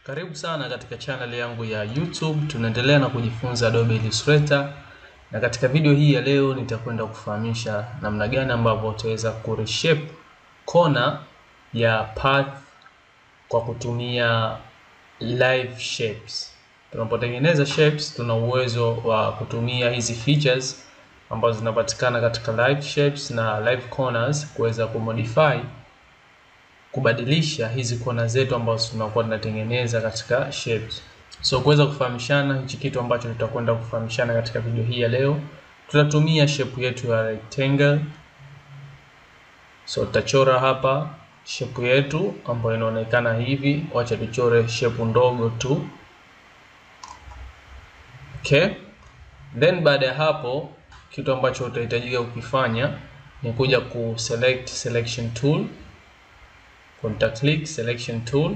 Karibu sana katika channel yangu ya YouTube. Tunaendelea na kujifunza Adobe Illustrator. Na katika video hii ya leo nitakwenda kufahamisha namna gani ambavyo utaweza ku reshape corner ya path kwa kutumia live shapes. Tunapotengeneza shapes tuna uwezo wa kutumia hizi features ambazo zinapatikana katika live shapes na live corners kuweza kumodify, kubadilisha hizi kona zetu ambazo tunakuwa tunatengeneza katika shapes. So kuweza kufahamishana hichi kitu ambacho tutakwenda kufahamishana katika video hii ya leo, tutatumia shape yetu ya rectangle. So tutachora hapa shape yetu ambayo inaonekana hivi. Wacha tuchore shape ndogo tu. Okay? Then baada ya hapo kitu ambacho utahitajika kukifanya ni kuja ku selection tool. Nita click selection tool,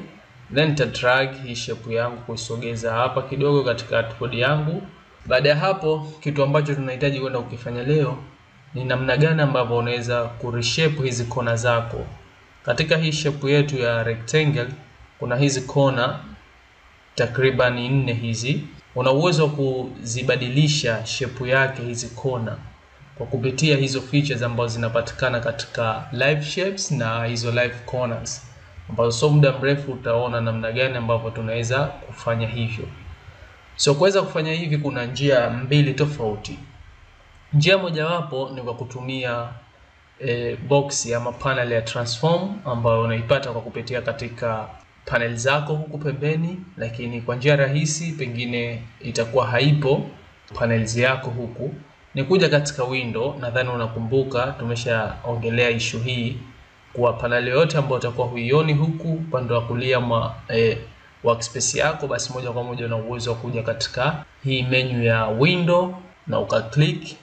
then nita drag hii shape yangu kuisogeza hapa kidogo katika artboard yangu. Baada ya hapo kitu ambacho tunahitaji kwenda kukifanya leo ni namna gani ambavyo unaweza ku reshape hizi kona zako. Katika hii shape yetu ya rectangle kuna hizi kona takriban 4 hizi. Una uwezo kuzibadilisha shape yake hizi kona kwa kupitia hizo features ambazo zinapatikana katika live shapes na hizo live corners, ambazo so muda mrefu utaona namna gani ambavyo tunaweza kufanya hivyo. So kuweza kufanya hivi kuna njia mbili tofauti. Njia mojawapo ni kwa kutumia box ama panel ya transform ambayo unaipata kwa kupitia katika panel zako huku pembeni, lakini kwa njia rahisi pengine itakuwa haipo panels yako huku. Ni kuja katika window. Nadhani unakumbuka tumeshaongelea issue hii kwa panel yote ambayo utakuwa huioni huku upande wa kulia workspace yako, basi moja kwa moja una uwezo wa kuja katika hii menu ya window na ukaclick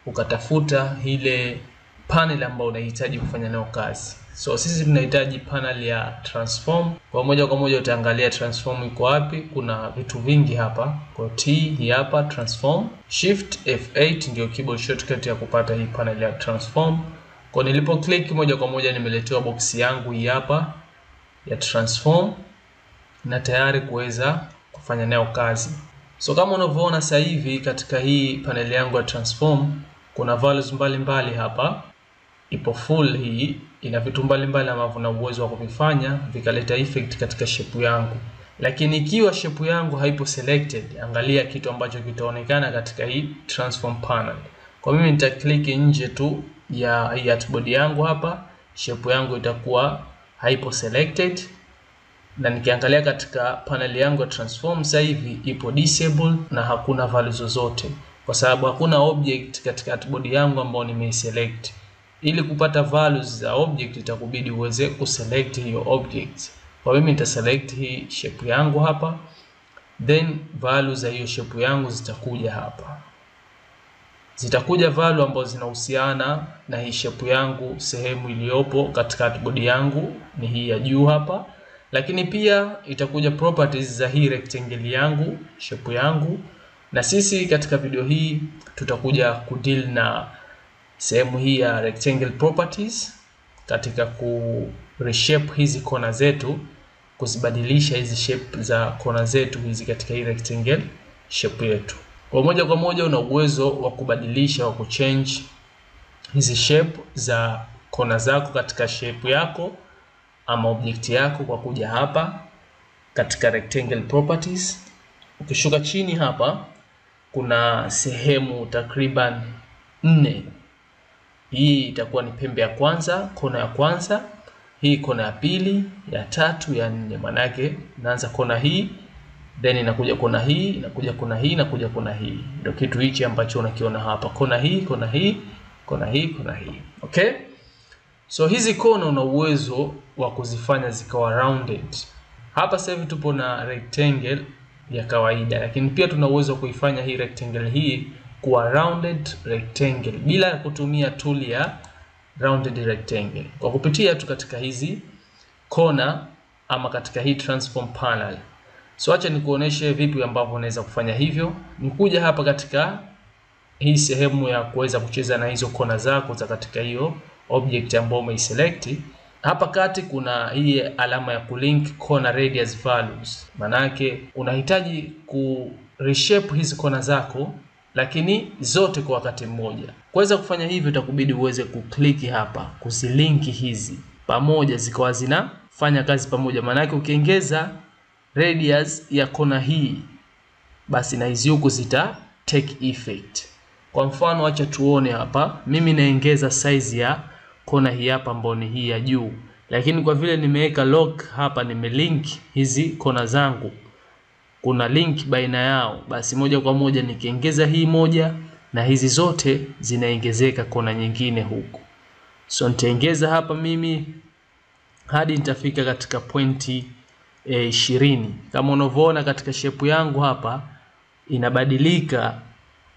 ukatafuta ile panel ambayo unahitaji kufanya nayo kazi. So sisi tunahitaji panel ya transform. Kwa moja utaangalia transform iko wapi. Kuna vitu vingi hapa. Kwa T hii hapa transform, Shift F8 ndio keyboard shortcut ya kupata hii panel ya transform. Kwa nilipo click moja kwa moja nimeletewa box yangu hii hapa ya transform na tayari kuweza kufanya nayo kazi. So kama unavyoona sasa hivi katika hii panel yangu ya transform kuna values mbalimbali hapa. Ipo full, hii ina vitu mbalimbali ambavyo na uwezo wa kuvifanya vikaleta effect katika shape yangu. Lakini ikiwa shape yangu haipo selected, angalia kitu ambacho kitaonekana katika hii transform panel. Kwa mimi nita click nje tu ya hii artboard yangu hapa, shape yangu itakuwa haipo selected. Na nikiangalia katika panel yangu ya transform sasa hivi ipo disabled na hakuna values zozote, kwa sababu hakuna object katika artboard yangu ambayo nimeiselect. Ili kupata values za object itakubidi uweze kuselect hiyo object. Kwa mimi nita select hii shape yangu hapa, then values za hiyo shape yangu zitakuja hapa. Zitakuja value ambazo zinahusiana na hii shape yangu. Sehemu iliyopo katika artboard yangu ni hii ya juu hapa, lakini pia itakuja properties za hii rectangle yangu, shape yangu. Na sisi katika video hii tutakuja kudeal na sehemu hii ya rectangle properties katika ku reshape hizi kona zetu, kuzibadilisha hizi shape za kona zetu hizi katika hii rectangle shape yetu. Kwa moja una uwezo wa kubadilisha, wa kuchange hizi shape za kona zako katika shape yako ama object yako kwa kuja hapa katika rectangle properties. Ukishuka chini hapa kuna sehemu takriban 4. Hii itakuwa ni pembe ya kwanza, kona ya kwanza, hii kona ya pili, ya tatu, ya 4. Maana yake naanza kona hii, then inakuja kona hii, inakuja kona hii, inakuja kona hii. Ndio kitu hichi ambacho unakiona hapa. Kona hii, kona hii, kona hii, kona hii. Okay? So hizi kona una uwezo wa kuzifanya zikawa rounded. Hapa sasa hivi tupo na rectangle ya kawaida, lakini pia tuna uwezo wa kuifanya hii rectangle hii kuwa rounded rectangle bila kutumia tool ya rounded rectangle, kwa kupitia tu katika hizi kona ama katika hii transform panel. So acha nikuoneshe vipi ambavyo unaweza kufanya hivyo. Nikuja hapa katika hii sehemu ya kuweza kucheza na hizo kona zako za katika hiyo object ambayo umeiselect. Hapa kati kuna hii alama ya kulink corner radius values. Manake unahitaji ku reshape hizi kona zako lakini zote kwa wakati mmoja. Kuweza kufanya hivyo itakubidi uweze kukliki hapa, kuzilinki hizi pamoja zikawa zinafanya kazi pamoja. Manake ukiongeza radius ya kona hii basi na hizi huku zita take effect. Kwa mfano acha tuone hapa, mimi naongeza size ya kona hii hapa ambayo ni hii ya juu, lakini kwa vile nimeweka lock hapa, nimelink hizi kona zangu, kuna link baina yao, basi moja kwa moja nikiongeza hii moja na hizi zote zinaongezeka kona nyingine huku. So nitaongeza hapa mimi hadi nitafika katika pointi 20. Kama unavyoona katika shape yangu hapa inabadilika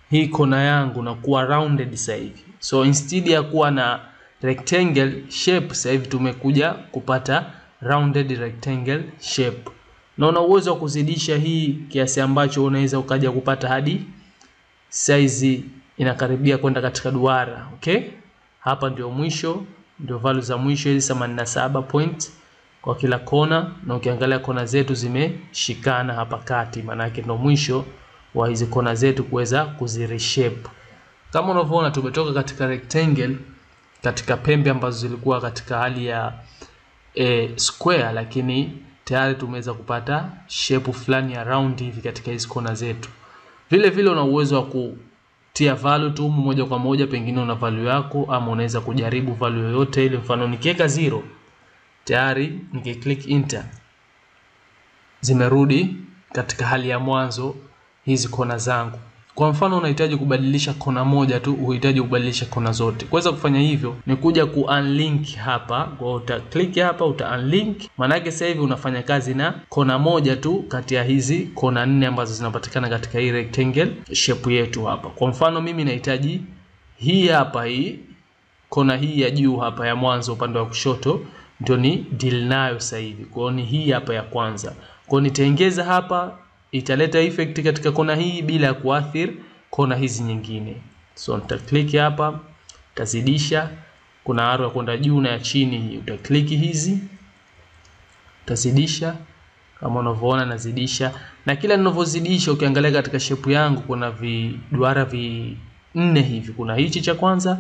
hii kona yangu na kuwa rounded sasa hivi. So instead ya kuwa na rectangle shape, sasa hivi tumekuja kupata rounded rectangle shape. Na una uwezo wa kuzidisha hii kiasi ambacho unaweza ukaja kupata hadi size inakaribia kwenda katika duara. Okay? Hapa ndio mwisho, ndio value za mwisho hizi 87 point kwa kila kona, na ukiangalia kona zetu zimeshikana hapa kati, maana yake ndio mwisho wa hizi kona zetu kuweza kuzireshape. Kama unavyoona tumetoka katika rectangle katika pembe ambazo zilikuwa katika hali ya square, lakini tayari tumeweza kupata shape fulani ya round hivi katika hizo kona zetu. Vile vile una uwezo wa kutia value tu moja kwa moja, pengine una value yako, ama unaweza kujaribu value yoyote ile. Mfano nikiweka 0 tayari nikiclick enter zimerudi katika hali ya mwanzo hizi kona zangu. Kwa mfano unahitaji kubadilisha kona moja tu, unahitaji kubadilisha kona zote. Kuweza kufanya hivyo ni kuja ku unlink hapa, kwa uta click hapa uta unlink. Maana yake sasa hivi unafanya kazi na kona moja tu kati ya hizi kona 4 ambazo zinapatikana katika hii rectangle shape yetu hapa. Kwa mfano mimi nahitaji hii hapa, hii kona hii ya juu hapa ya mwanzo upande wa kushoto ndio ni deal nayo sasa hivi. Kwa hiyo ni hii hapa ya kwanza. Kwa hiyo nitaongeza hapa, italeta effect katika kona hii bila ya kuathiri kona hizi nyingine. So nita click hapa, tazidisha, kuna arrow ya kwenda juu na ya chini, hii uta click hizi, tazidisha kama unavyoona nazidisha. Na kila ninavyozidisha ukiangalia katika shape yangu kuna viduara 4 hivi. Kuna hichi cha kwanza,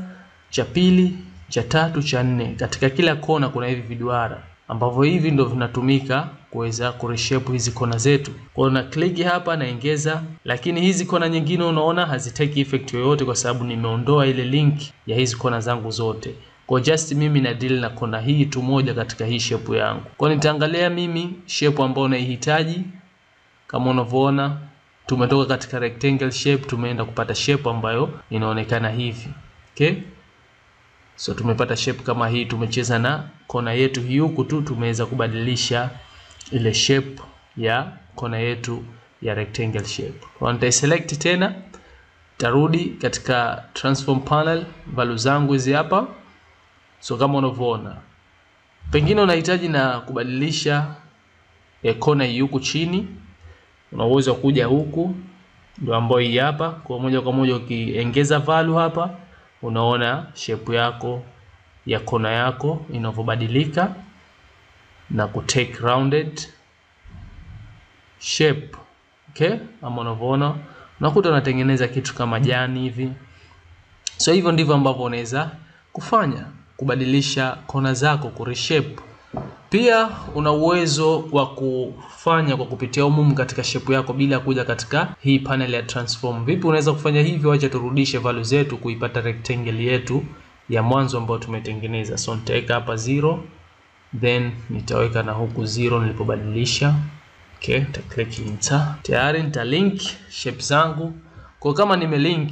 cha pili, cha tatu, cha 4. Katika kila kona kuna hivi viduara ambavyo hivi ndio vinatumika kuweza kureshape hizi kona zetu. Kwa na click hapa naongeza, lakini hizi kona nyingine unaona hazitaki effect yoyote kwa sababu nimeondoa ile link ya hizi kona zangu zote. Kwa just mimi na deal na kona hii tu moja katika hii shape yangu. Kwa nitaangalia mimi shape ambayo naihitaji. Kama unavyoona tumetoka katika rectangle shape tumeenda kupata shape ambayo inaonekana hivi. Okay? So tumepata shape kama hii, tumecheza na kona yetu hii huku tu, tumeweza kubadilisha ile shape ya kona yetu ya rectangle shape. Kwa nita select tena, tarudi katika transform panel, value zangu hizi hapa. So kama unavyoona, pengine unahitaji na kubadilisha kona hii huku chini, una uwezo kuja huku ndio ambayo hii hapa. Kwa moja kwa moja ukiongeza value hapa, unaona shape yako ya kona yako inavyobadilika na ku take rounded shape. Okay? Ama unavyoona unakuta unatengeneza kitu kama jani hivi. So hivyo ndivyo ambavyo unaweza kufanya kubadilisha kona zako, ku reshape. Pia una uwezo wa kufanya kwa kupitia umumu katika shape yako bila kuja katika hii panel ya transform. Vipi unaweza kufanya hivyo? Acha turudishe value zetu kuipata rectangle yetu ya mwanzo ambayo tumetengeneza. So nitaweka hapa 0, then nitaweka na huku 0 nilipobadilisha. Okay, nita click enter. Tayari nita link shape zangu. Kwa kama nimelink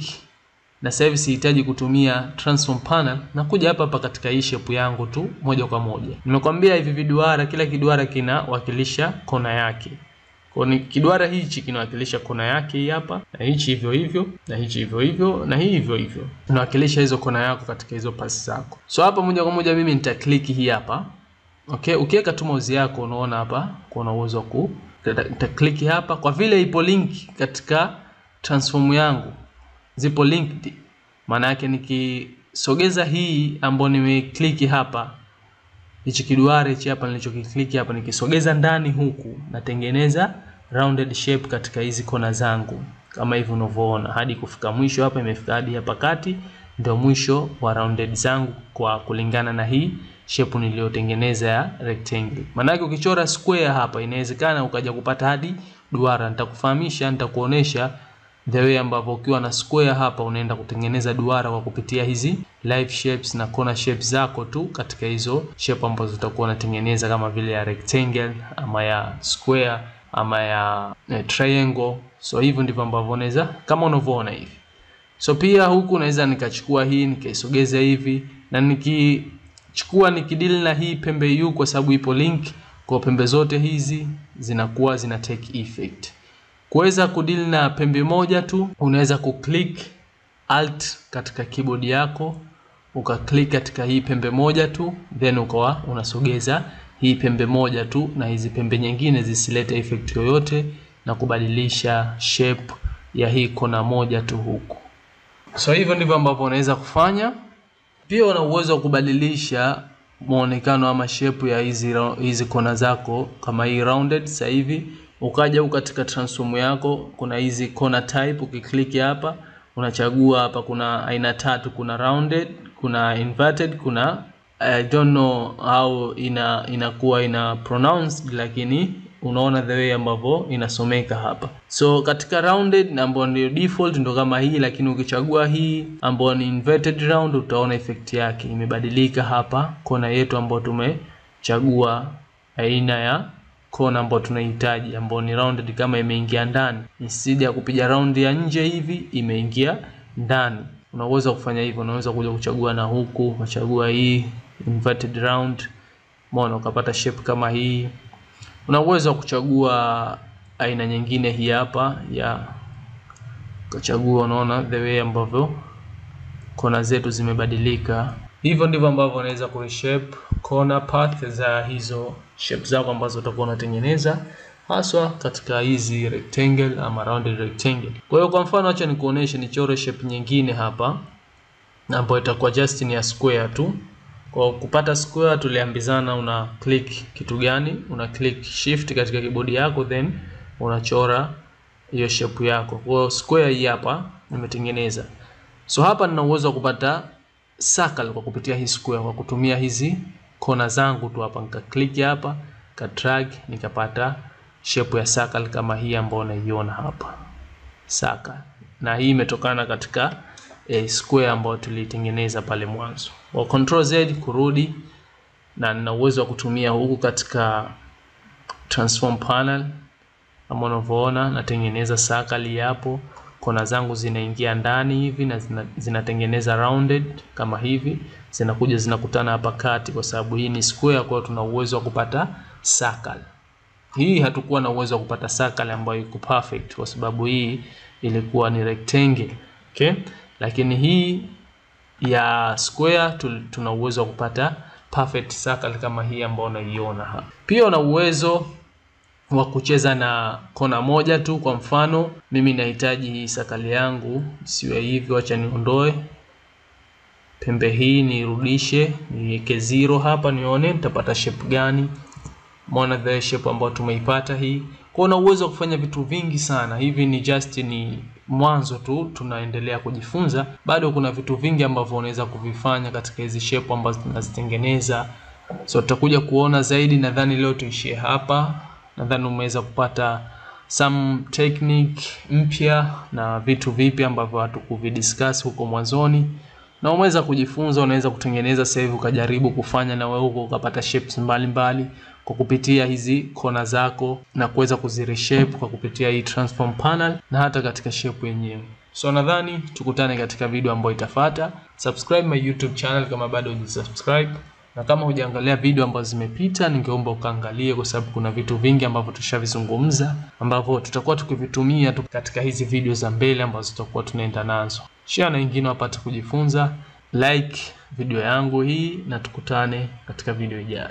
na sasa hivi sihitaji kutumia transform panel, na kuja hapa katika hii shape yangu tu moja kwa moja. Nimekwambia hivi viduara, kila kiduara kinawakilisha kona yake. Kwa ni kiduara hichi kinawakilisha kona yake hii hapa, na hichi hivyo hivyo, na hichi hivyo hivyo, na hii hivyo hivyo. Inawakilisha hizo kona yako katika hizo pasi zako. So hapa moja kwa moja mimi nita click hii hapa. Okay, ukiweka tu mouse yako unaona hapa kuna uwezo wa nita click hapa. Kwa vile ipo link katika transform yangu, zipo linked, maana yake nikisogeza hii ambayo nimeclick hapa hichi kiduara hichi hapa nilichokiklik hapa, nikisogeza ndani huku natengeneza rounded shape katika hizi kona zangu kama hivi unavyoona, hadi kufika mwisho hapa. Imefika hadi hapa kati, ndio mwisho wa rounded zangu kwa kulingana na hii shape niliyotengeneza ya rectangle. Maana yake ukichora square hapa inawezekana ukaja kupata hadi duara. Nitakufahamisha, nitakuonesha the way ambavyo ukiwa na square hapa unaenda kutengeneza duara kwa kupitia hizi live shapes na corner shapes zako tu katika hizo shape ambazo utakuwa unatengeneza kama vile ya rectangle ama ya square ama ya triangle. So hivyo ndivyo ambavyo unaweza kama unavyoona hivi. So pia huku naweza nikachukua hii nikaisogeza hivi, na nikichukua nikidili na hii pembe U kwa sababu ipo link, kwa pembe zote hizi zinakuwa zina take effect. Kuweza kudili na pembe moja tu, unaweza kuclick alt katika keyboard yako, ukaclick katika hii pembe moja tu, then ukawa unasogeza hii pembe moja tu na hizi pembe nyingine zisilete effect yoyote, na kubadilisha shape ya hii kona moja tu huku. So hivyo ndivyo ambavyo unaweza kufanya. Pia una uwezo wa kubadilisha muonekano ama shape ya hizi kona zako kama hii rounded. Sasa hivi ukaja huko katika transform yako, kuna hizi corner type, ukiklik hapa unachagua hapa, kuna aina tatu, kuna rounded, kuna inverted, kuna I don't know how inakuwa ina pronounced, lakini unaona the way ambavyo inasomeka hapa. So katika rounded ambayo ndio default ndio kama hii, lakini ukichagua hii ambayo ni inverted round utaona effect yake imebadilika hapa. Kona yetu ambayo tumechagua aina ya kona ambayo tunahitaji ambayo ni rounded kama imeingia ndani, instead ya kupiga round ya nje hivi imeingia ndani. Unaweza kufanya hivyo, unaweza kuja kuchagua na huku ukachagua hii inverted round, mbona ukapata shape kama hii. Unaweza kuchagua aina nyingine hii hapa ya ukachagua, unaona the way ambavyo kona zetu zimebadilika. Hivyo ndivyo ambavyo unaweza ku reshape corner path za hizo shape zako ambazo utakuwa unatengeneza haswa katika hizi rectangle ama rounded rectangle. Kwa hiyo kwa mfano acha nikuoneshe nichore shape nyingine hapa ambayo itakuwa just ni ya square tu. Kwa kupata square tuliambizana una click kitu gani? Una click shift katika keyboard yako, then unachora hiyo shape yako. Kwa square hii hapa nimetengeneza. So hapa nina uwezo wa kupata circle kwa kupitia hii square kwa kutumia hizi kona zangu tu hapa. Nika click hapa, ka drag, nikapata shape ya circle kama hii ambayo unaiona hapa. Circle. Na hii imetokana katika square ambayo tulitengeneza pale mwanzo. Kwa control Z kurudi, na nina uwezo wa kutumia huku katika transform panel kama unavyoona natengeneza circle hapo. Kona zangu zinaingia ndani hivi na zinatengeneza rounded kama hivi, zinakuja zinakutana hapa kati kwa sababu hii ni square. Kwa hiyo tuna uwezo wa kupata circle. Hii hatukuwa na uwezo wa kupata circle ambayo iko perfect kwa sababu hii ilikuwa ni rectangle, okay? Lakini hii ya square tuna uwezo wa kupata perfect circle kama hii ambayo unaiona hapa. Pia una uwezo wa kucheza na kona moja tu. Kwa mfano mimi nahitaji hii circle yangu siwe hivi, acha niondoe pembe hii nirudishe, niweke 0 hapa nione nitapata shape gani. Umeona the shape ambayo tumeipata hii. Kwa una uwezo wa kufanya vitu vingi sana. Hivi ni just ni mwanzo tu, tunaendelea kujifunza. Bado kuna vitu vingi ambavyo unaweza kuvifanya katika hizi shape ambazo tunazitengeneza. So tutakuja kuona zaidi. Nadhani leo tuishie hapa. Nadhani umeweza kupata some technique mpya na vitu vipi ambavyo hatukuvidiscuss huko mwanzoni, na umeweza kujifunza. Unaweza kutengeneza sasa hivi ukajaribu kufanya na wewe huko ukapata shapes mbalimbali kwa kupitia hizi kona zako na kuweza kuzireshape kwa kupitia hii transform panel na hata katika shape yenyewe. So nadhani tukutane katika video ambayo itafuata. Subscribe my YouTube channel kama bado hujasubscribe, na kama hujaangalia video ambazo zimepita ningeomba ukaangalie kwa sababu kuna vitu vingi ambavyo tushavizungumza ambavyo tutakuwa tukivitumia tu katika hizi video za mbele ambazo tutakuwa tunaenda nazo. Share na wengine wapate kujifunza. Like video yangu hii na tukutane katika video ijayo.